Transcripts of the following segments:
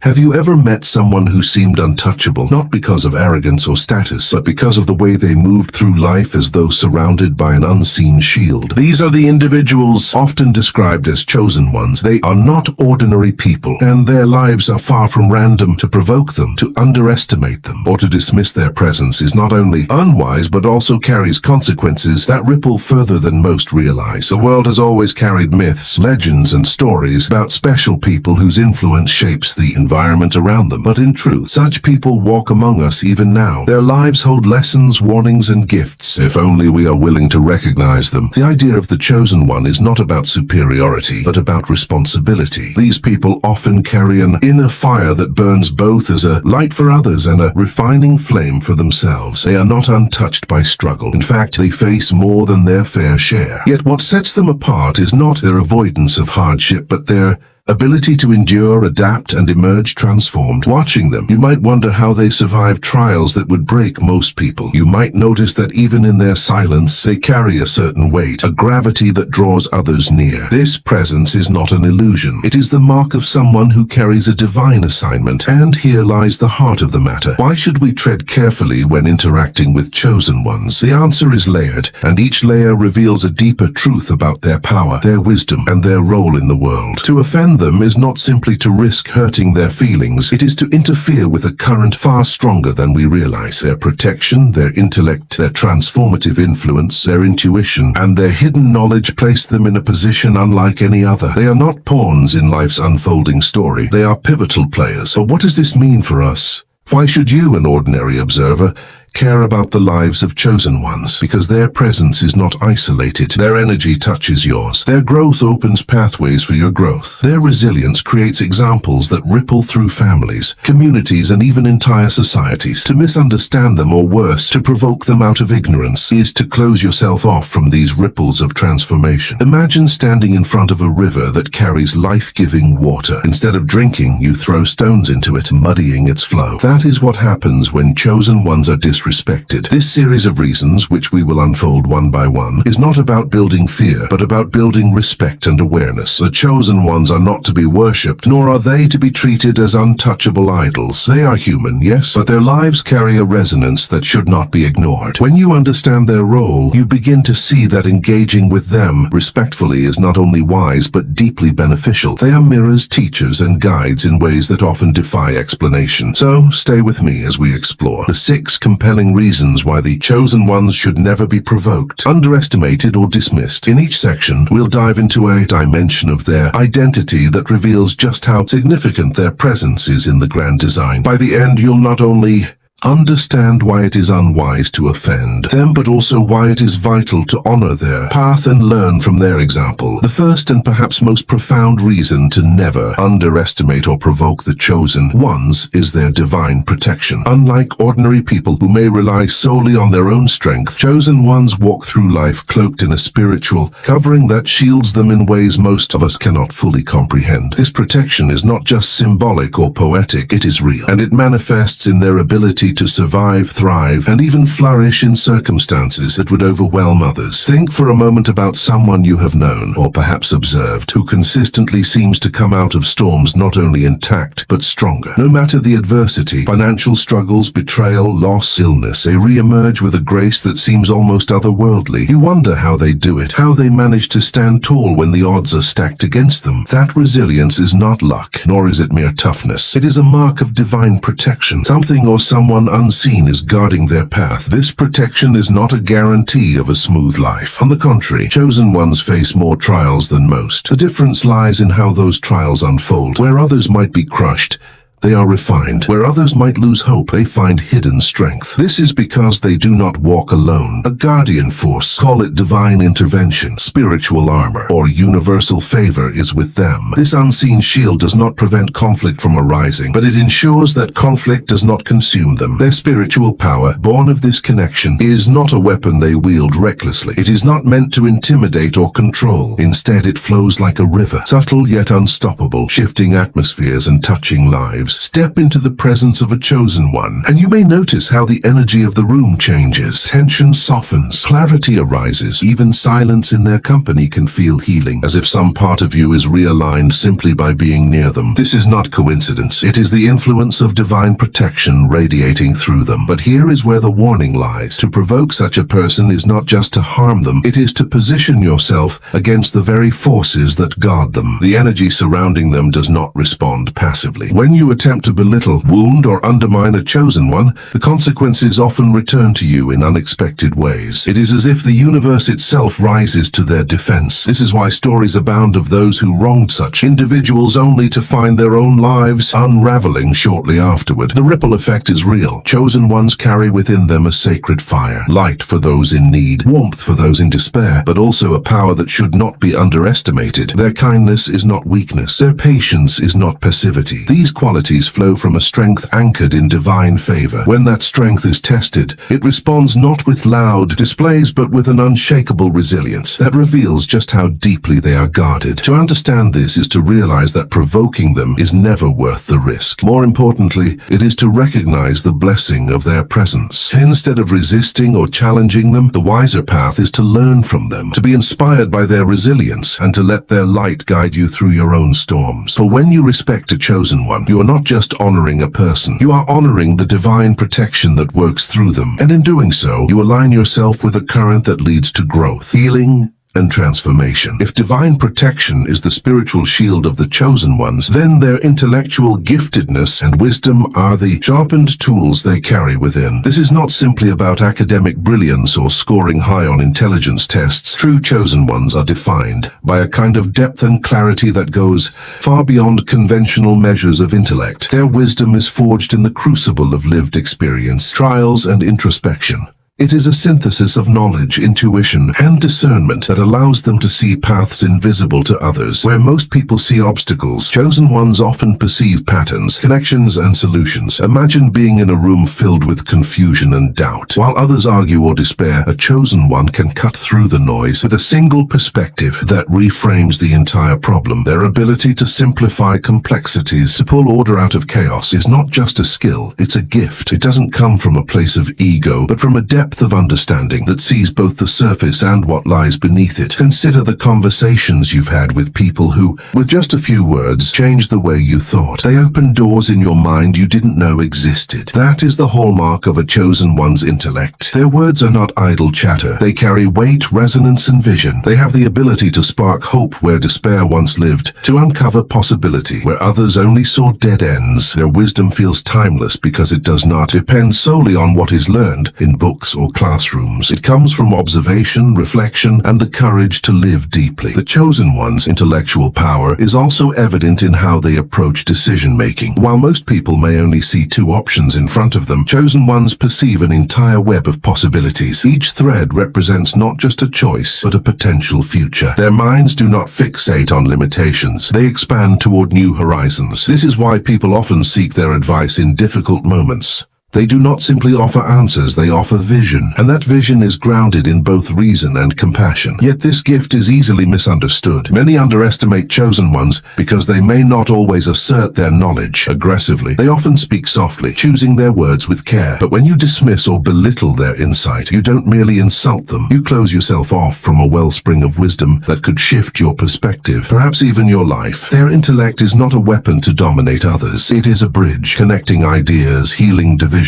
Have you ever met someone who seemed untouchable, not because of arrogance or status, but because of the way they moved through life as though surrounded by an unseen shield? These are the individuals often described as chosen ones. They are not ordinary people, and their lives are far from random. To provoke them, to underestimate them, or to dismiss their presence is not only unwise but also carries consequences that ripple further than most realize. The world has always carried myths, legends, and stories about special people whose influence shapes the environment around them. But in truth, such people walk among us even now. Their lives hold lessons, warnings, and gifts, if only we are willing to recognize them. The idea of the chosen one is not about superiority, but about responsibility. These people often carry an inner fire that burns both as a light for others and a refining flame for themselves. They are not untouched by struggle. In fact, they face more than their fair share. Yet what sets them apart is not their avoidance of hardship, but their ability to endure, adapt, and emerge transformed. Watching them, you might wonder how they survive trials that would break most people. You might notice that even in their silence, they carry a certain weight, a gravity that draws others near. This presence is not an illusion. It is the mark of someone who carries a divine assignment. And here lies the heart of the matter. Why should we tread carefully when interacting with chosen ones? The answer is layered, and each layer reveals a deeper truth about their power, their wisdom, and their role in the world. To offend them is not simply to risk hurting their feelings, it is to interfere with a current far stronger than we realize. Their protection, their intellect, their transformative influence, their intuition, and their hidden knowledge place them in a position unlike any other. They are not pawns in life's unfolding story. They are pivotal players. But what does this mean for us? Why should you, an ordinary observer, care about the lives of chosen ones? Because their presence is not isolated. Their energy touches yours. Their growth opens pathways for your growth. Their resilience creates examples that ripple through families, communities, and even entire societies. To misunderstand them, or worse, to provoke them out of ignorance, is to close yourself off from these ripples of transformation. Imagine standing in front of a river that carries life-giving water. Instead of drinking, you throw stones into it, muddying its flow. That is what happens when chosen ones are disrespected. This series of reasons, which we will unfold one by one, is not about building fear, but about building respect and awareness. The chosen ones are not to be worshipped, nor are they to be treated as untouchable idols. They are human, yes, but their lives carry a resonance that should not be ignored. When you understand their role, you begin to see that engaging with them respectfully is not only wise, but deeply beneficial. They are mirrors, teachers, and guides in ways that often defy explanation. So, stay with me as we explore the 6 compelling reasons why the chosen ones should never be provoked, underestimated, or dismissed. In each section, we'll dive into a dimension of their identity that reveals just how significant their presence is in the grand design. By the end, you'll not only understand why it is unwise to offend them, but also why it is vital to honor their path and learn from their example. The first and perhaps most profound reason to never underestimate or provoke the chosen ones is their divine protection. Unlike ordinary people who may rely solely on their own strength, chosen ones walk through life cloaked in a spiritual covering that shields them in ways most of us cannot fully comprehend. This protection is not just symbolic or poetic, it is real, and it manifests in their ability to survive, thrive, and even flourish in circumstances that would overwhelm others. Think for a moment about someone you have known, or perhaps observed, who consistently seems to come out of storms not only intact, but stronger. No matter the adversity, financial struggles, betrayal, loss, illness, they re-emerge with a grace that seems almost otherworldly. You wonder how they do it, how they manage to stand tall when the odds are stacked against them. That resilience is not luck, nor is it mere toughness. It is a mark of divine protection. Something or someone unseen is guarding their path. This protection is not a guarantee of a smooth life. On the contrary, chosen ones face more trials than most. The difference lies in how those trials unfold. Where others might be crushed, they are refined. Where others might lose hope, they find hidden strength. This is because they do not walk alone. A guardian force, call it divine intervention, spiritual armor, or universal favor, is with them. This unseen shield does not prevent conflict from arising, but it ensures that conflict does not consume them. Their spiritual power, born of this connection, is not a weapon they wield recklessly. It is not meant to intimidate or control. Instead, it flows like a river, subtle yet unstoppable, shifting atmospheres and touching lives. lives. Step into the presence of a chosen one, and you may notice how the energy of the room changes. Tension softens, clarity arises, even silence in their company can feel healing, as if some part of you is realigned simply by being near them. This is not coincidence. It is the influence of divine protection radiating through them. But here is where the warning lies. To provoke such a person is not just to harm them, it is to position yourself against the very forces that guard them. The energy surrounding them does not respond passively. When you attempt to belittle, wound, or undermine a chosen one, the consequences often return to you in unexpected ways. It is as if the universe itself rises to their defense. This is why stories abound of those who wronged such individuals only to find their own lives unraveling shortly afterward. The ripple effect is real. Chosen ones carry within them a sacred fire, light for those in need, warmth for those in despair, but also a power that should not be underestimated. Their kindness is not weakness. Their patience is not passivity. These qualities flow from a strength anchored in divine favor. When that strength is tested, it responds not with loud displays, but with an unshakable resilience that reveals just how deeply they are guarded. To understand this is to realize that provoking them is never worth the risk. More importantly, it is to recognize the blessing of their presence. Instead of resisting or challenging them, the wiser path is to learn from them, to be inspired by their resilience, and to let their light guide you through your own storms. For when you respect a chosen one, you are not just honoring a person, you are honoring the divine protection that works through them. And in doing so, you align yourself with a current that leads to growth, healing, and transformation. If divine protection is the spiritual shield of the chosen ones, then their intellectual giftedness and wisdom are the sharpened tools they carry within. This is not simply about academic brilliance or scoring high on intelligence tests. True chosen ones are defined by a kind of depth and clarity that goes far beyond conventional measures of intellect. Their wisdom is forged in the crucible of lived experience, trials, and introspection. It is a synthesis of knowledge, intuition, and discernment that allows them to see paths invisible to others. Where most people see obstacles, chosen ones often perceive patterns, connections, and solutions. Imagine being in a room filled with confusion and doubt. While others argue or despair, a chosen one can cut through the noise with a single perspective that reframes the entire problem. Their ability to simplify complexities, to pull order out of chaos, is not just a skill, it's a gift. It doesn't come from a place of ego, but from a depth of understanding that sees both the surface and what lies beneath it. Consider the conversations you've had with people who, with just a few words, changed the way you thought. They opened doors in your mind you didn't know existed. That is the hallmark of a chosen one's intellect. Their words are not idle chatter. They carry weight, resonance, and vision. They have the ability to spark hope where despair once lived, to uncover possibility where others only saw dead ends. Their wisdom feels timeless because it does not depend solely on what is learned in books or classrooms. It comes from observation, reflection, and the courage to live deeply. The chosen one's intellectual power is also evident in how they approach decision-making. While most people may only see two options in front of them, chosen ones perceive an entire web of possibilities. Each thread represents not just a choice, but a potential future. Their minds do not fixate on limitations. They expand toward new horizons. This is why people often seek their advice in difficult moments. They do not simply offer answers, they offer vision, and that vision is grounded in both reason and compassion. Yet this gift is easily misunderstood. Many underestimate chosen ones because they may not always assert their knowledge aggressively. They often speak softly, choosing their words with care. But when you dismiss or belittle their insight, you don't merely insult them. You close yourself off from a wellspring of wisdom that could shift your perspective, perhaps even your life. Their intellect is not a weapon to dominate others. It is a bridge, connecting ideas, healing divisions,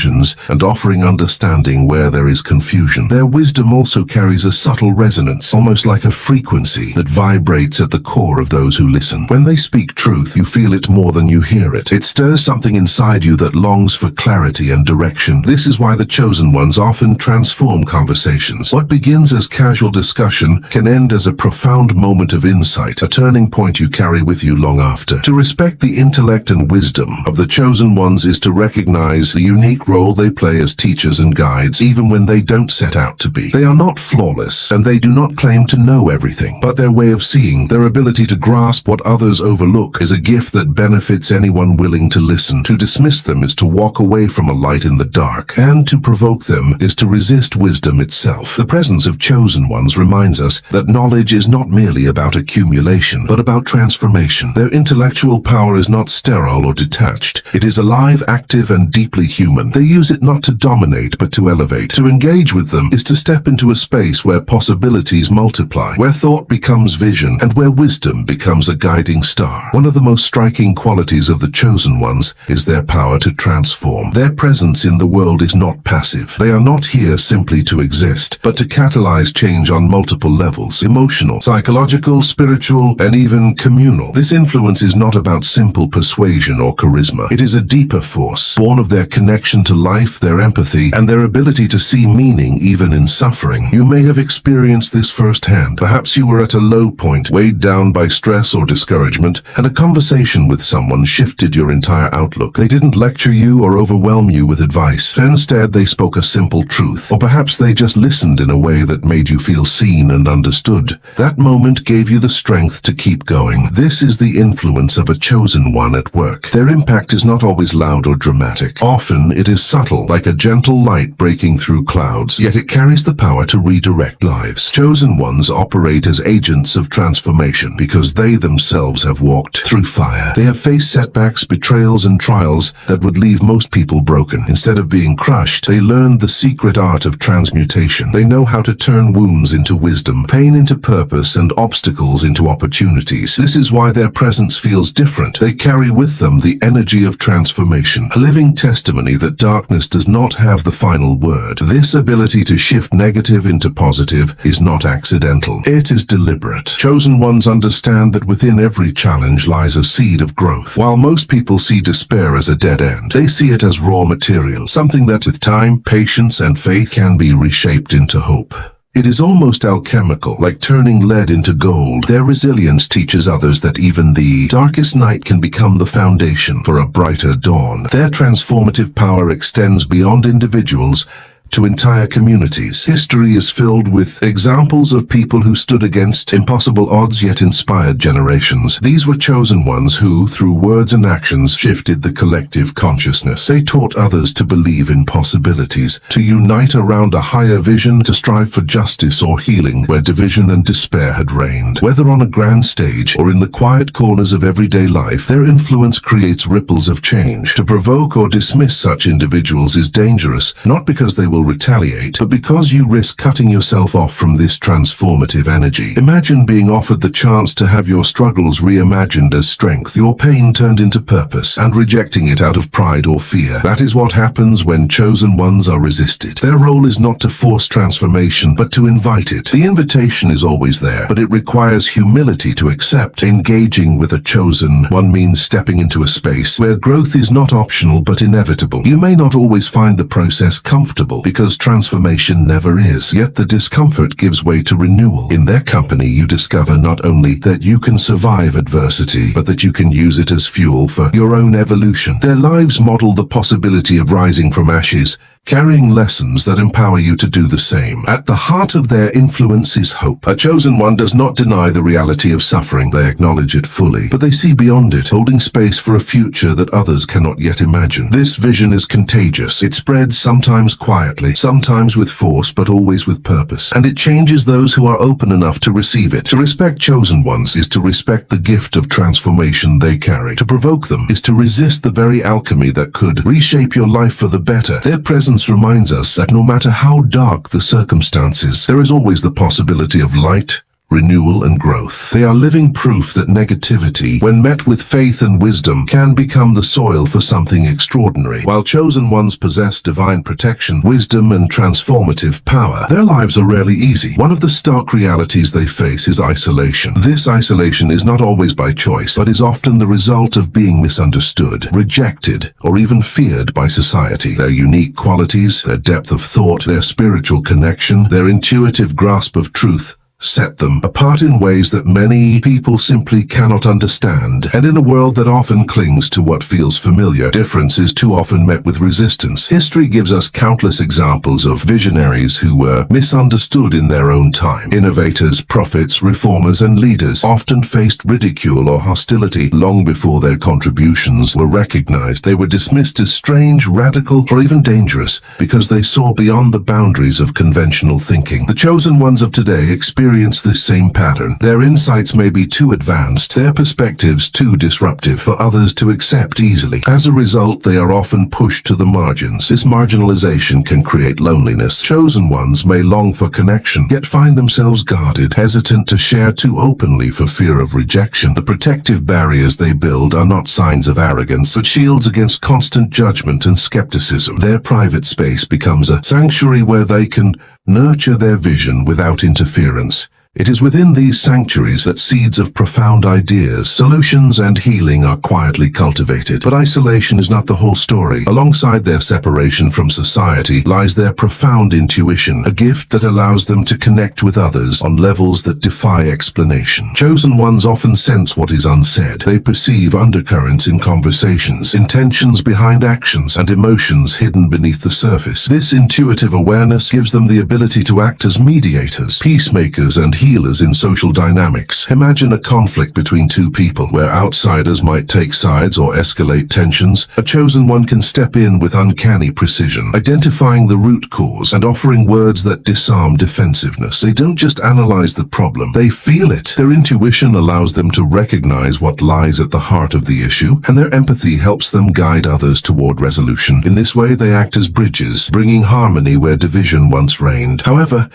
and offering understanding where there is confusion. Their wisdom also carries a subtle resonance, almost like a frequency that vibrates at the core of those who listen. When they speak truth, you feel it more than you hear it. It stirs something inside you that longs for clarity and direction. This is why the chosen ones often transform conversations. What begins as casual discussion can end as a profound moment of insight, a turning point you carry with you long after. To respect the intellect and wisdom of the chosen ones is to recognize the unique unique role they play as teachers and guides, even when they don't set out to be. They are not flawless, and they do not claim to know everything, but their way of seeing, their ability to grasp what others overlook, is a gift that benefits anyone willing to listen. To dismiss them is to walk away from a light in the dark, and to provoke them is to resist wisdom itself. The presence of chosen ones reminds us that knowledge is not merely about accumulation, but about transformation. Their intellectual power is not sterile or detached. It is alive, active, and deeply human. They use it not to dominate, but to elevate. To engage with them is to step into a space where possibilities multiply, where thought becomes vision, and where wisdom becomes a guiding star. One of the most striking qualities of the chosen ones is their power to transform. Their presence in the world is not passive. They are not here simply to exist, but to catalyze change on multiple levels: emotional, psychological, spiritual, and even communal. This influence is not about simple persuasion or charisma. It is a deeper force, born of their connection to life, their empathy, and their ability to see meaning even in suffering. You may have experienced this firsthand. Perhaps you were at a low point, weighed down by stress or discouragement, and a conversation with someone shifted your entire outlook. They didn't lecture you or overwhelm you with advice. Instead, they spoke a simple truth. Or perhaps they just listened in a way that made you feel seen and understood. That moment gave you the strength to keep going. This is the influence of a chosen one at work. Their impact is not always loud or dramatic. Often it is subtle, like a gentle light breaking through clouds, yet it carries the power to redirect lives. Chosen ones operate as agents of transformation because they themselves have walked through fire. They have faced setbacks, betrayals, and trials that would leave most people broken. Instead of being crushed, they learned the secret art of transmutation. They know how to turn wounds into wisdom, pain into purpose, and obstacles into opportunities. This is why their presence feels different. They carry with them the energy of transformation, a living testimony that darkness does not have the final word. This ability to shift negative into positive is not accidental. It is deliberate. Chosen ones understand that within every challenge lies a seed of growth. While most people see despair as a dead end, they see it as raw material, something that with time, patience, and faith can be reshaped into hope. It is almost alchemical, like turning lead into gold. Their resilience teaches others that even the darkest night can become the foundation for a brighter dawn. Their transformative power extends beyond individuals to entire communities. History is filled with examples of people who stood against impossible odds yet inspired generations. These were chosen ones who, through words and actions, shifted the collective consciousness. They taught others to believe in possibilities, to unite around a higher vision, to strive for justice or healing where division and despair had reigned. Whether on a grand stage or in the quiet corners of everyday life, their influence creates ripples of change. To provoke or dismiss such individuals is dangerous, not because they will retaliate, but because you risk cutting yourself off from this transformative energy. Imagine being offered the chance to have your struggles reimagined as strength, your pain turned into purpose, and rejecting it out of pride or fear. That is what happens when chosen ones are resisted. Their role is not to force transformation, but to invite it. The invitation is always there, but it requires humility to accept. Engaging with a chosen one means stepping into a space where growth is not optional but inevitable. You may not always find the process comfortable, because transformation never is. Yet the discomfort gives way to renewal. In their company, you discover not only that you can survive adversity, but that you can use it as fuel for your own evolution. Their lives model the possibility of rising from ashes, carrying lessons that empower you to do the same. At the heart of their influence is hope. A chosen one does not deny the reality of suffering. They acknowledge it fully, but they see beyond it, holding space for a future that others cannot yet imagine. This vision is contagious. It spreads sometimes quietly, sometimes with force, but always with purpose. And it changes those who are open enough to receive it. To respect chosen ones is to respect the gift of transformation they carry. To provoke them is to resist the very alchemy that could reshape your life for the better. Their presence reminds us that no matter how dark the circumstances, there is always the possibility of light, renewal, and growth. They are living proof that negativity, when met with faith and wisdom, can become the soil for something extraordinary. While chosen ones possess divine protection, wisdom, and transformative power, their lives are rarely easy. One of the stark realities they face is isolation. This isolation is not always by choice, but is often the result of being misunderstood, rejected, or even feared by society. Their unique qualities, their depth of thought, their spiritual connection, their intuitive grasp of truth, set them apart in ways that many people simply cannot understand. And in a world that often clings to what feels familiar, difference is too often met with resistance. History gives us countless examples of visionaries who were misunderstood in their own time. Innovators, prophets, reformers, and leaders often faced ridicule or hostility long before their contributions were recognized. They were dismissed as strange, radical, or even dangerous because they saw beyond the boundaries of conventional thinking. The chosen ones of today experience this same pattern. Their insights may be too advanced, their perspectives too disruptive for others to accept easily. As a result, they are often pushed to the margins. This marginalization can create loneliness. Chosen ones may long for connection, yet find themselves guarded, hesitant to share too openly for fear of rejection. The protective barriers they build are not signs of arrogance, but shields against constant judgment and skepticism. Their private space becomes a sanctuary where they can nurture their vision without interference. It is within these sanctuaries that seeds of profound ideas, solutions, and healing are quietly cultivated. But isolation is not the whole story. Alongside their separation from society lies their profound intuition, a gift that allows them to connect with others on levels that defy explanation. Chosen ones often sense what is unsaid. They perceive undercurrents in conversations, intentions behind actions, and emotions hidden beneath the surface. This intuitive awareness gives them the ability to act as mediators, peacemakers, and healers in social dynamics. Imagine a conflict between two people where outsiders might take sides or escalate tensions. A chosen one can step in with uncanny precision, identifying the root cause and offering words that disarm defensiveness. They don't just analyze the problem, they feel it. Their intuition allows them to recognize what lies at the heart of the issue, and their empathy helps them guide others toward resolution. In this way, they act as bridges, bringing harmony where division once reigned. However,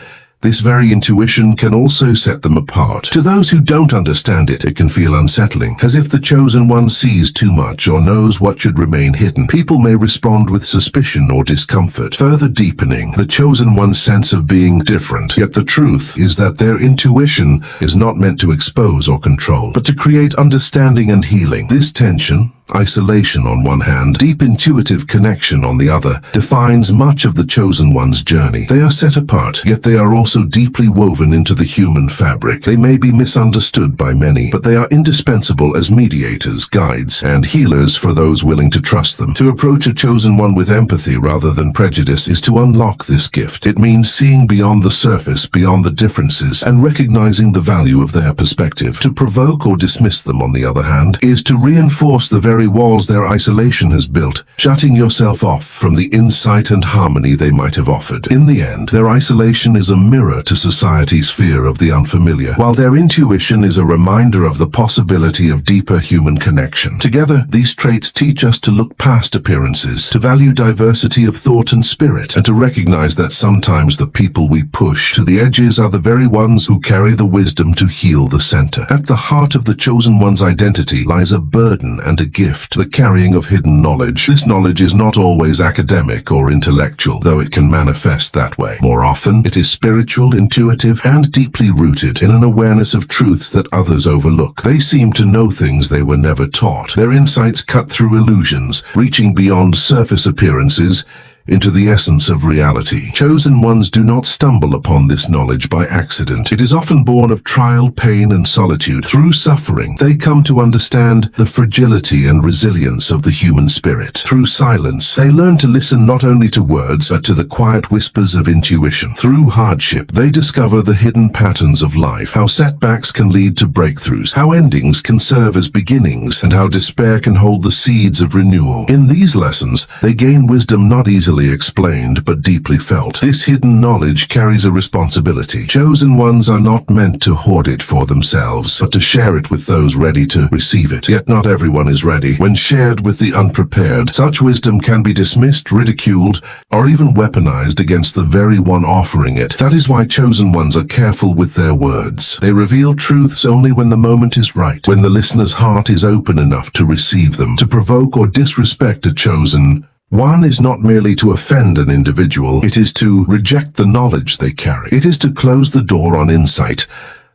this very intuition can also set them apart. To those who don't understand it, it can feel unsettling, as if the chosen one sees too much or knows what should remain hidden. People may respond with suspicion or discomfort, further deepening the chosen one's sense of being different. Yet the truth is that their intuition is not meant to expose or control, but to create understanding and healing. This tension, isolation on one hand, deep intuitive connection on the other, defines much of the chosen one's journey. They are set apart, yet they are also deeply woven into the human fabric. They may be misunderstood by many, but they are indispensable as mediators, guides, and healers for those willing to trust them. To approach a chosen one with empathy rather than prejudice is to unlock this gift. It means seeing beyond the surface, beyond the differences, and recognizing the value of their perspective. To provoke or dismiss them, on the other hand, is to reinforce the very walls their isolation has built, shutting yourself off from the insight and harmony they might have offered. In the end, their isolation is a mirror to society's fear of the unfamiliar, while their intuition is a reminder of the possibility of deeper human connection. Together, these traits teach us to look past appearances, to value diversity of thought and spirit, and to recognize that sometimes the people we push to the edges are the very ones who carry the wisdom to heal the center. At the heart of the chosen one's identity lies a burden and a gift, the carrying of hidden knowledge. This knowledge is not always academic or intellectual, though it can manifest that way. More often, it is spiritual, intuitive, and deeply rooted in an awareness of truths that others overlook. They seem to know things they were never taught. Their insights cut through illusions, reaching beyond surface appearances into the essence of reality. Chosen ones do not stumble upon this knowledge by accident. It is often born of trial, pain, and solitude. Through suffering, they come to understand the fragility and resilience of the human spirit. Through silence, they learn to listen not only to words, but to the quiet whispers of intuition. Through hardship, they discover the hidden patterns of life, how setbacks can lead to breakthroughs, how endings can serve as beginnings, and how despair can hold the seeds of renewal. In these lessons, they gain wisdom not easily explained, but deeply felt. This hidden knowledge carries a responsibility. Chosen ones are not meant to hoard it for themselves, but to share it with those ready to receive it. Yet not everyone is ready. When shared with the unprepared, such wisdom can be dismissed, ridiculed, or even weaponized against the very one offering it. That is why chosen ones are careful with their words. They reveal truths only when the moment is right, when the listener's heart is open enough to receive them. To provoke or disrespect a chosen one is not merely to offend an individual, it is to reject the knowledge they carry. It is to close the door on insight,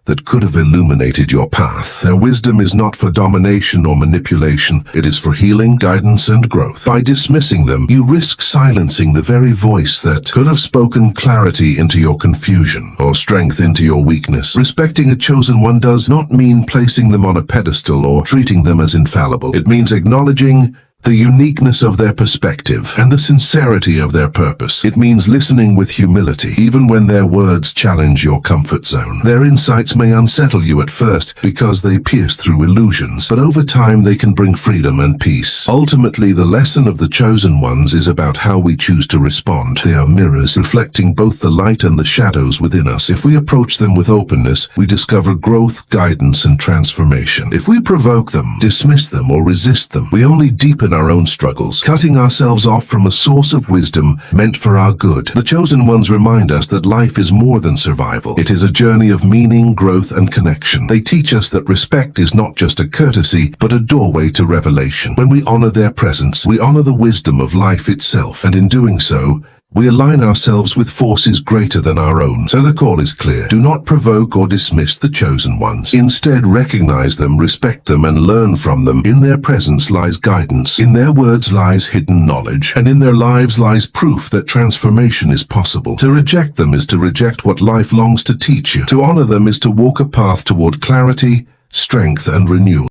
that could have illuminated your path. Their wisdom is not for domination or manipulation. It is for healing, guidance, and growth. By dismissing them, you risk silencing the very voice that could have spoken clarity into your confusion or strength into your weakness. Respecting a chosen one does not mean placing them on a pedestal or treating them as infallible. It means acknowledging the uniqueness of their perspective and the sincerity of their purpose. It means listening with humility, even when their words challenge your comfort zone. Their insights may unsettle you at first because they pierce through illusions, but over time they can bring freedom and peace. Ultimately, the lesson of the chosen ones is about how we choose to respond. They are mirrors reflecting both the light and the shadows within us. If we approach them with openness, we discover growth, guidance, and transformation. If we provoke them, dismiss them, or resist them, we only deepen our own struggles, cutting ourselves off from a source of wisdom meant for our good. The chosen ones remind us that life is more than survival. It is a journey of meaning, growth, and connection. They teach us that respect is not just a courtesy, but a doorway to revelation. When we honor their presence, we honor the wisdom of life itself, and in doing so, we align ourselves with forces greater than our own. So the call is clear. Do not provoke or dismiss the chosen ones. Instead, recognize them, respect them, and learn from them. In their presence lies guidance. In their words lies hidden knowledge. And in their lives lies proof that transformation is possible. To reject them is to reject what life longs to teach you. To honor them is to walk a path toward clarity, strength, and renewal.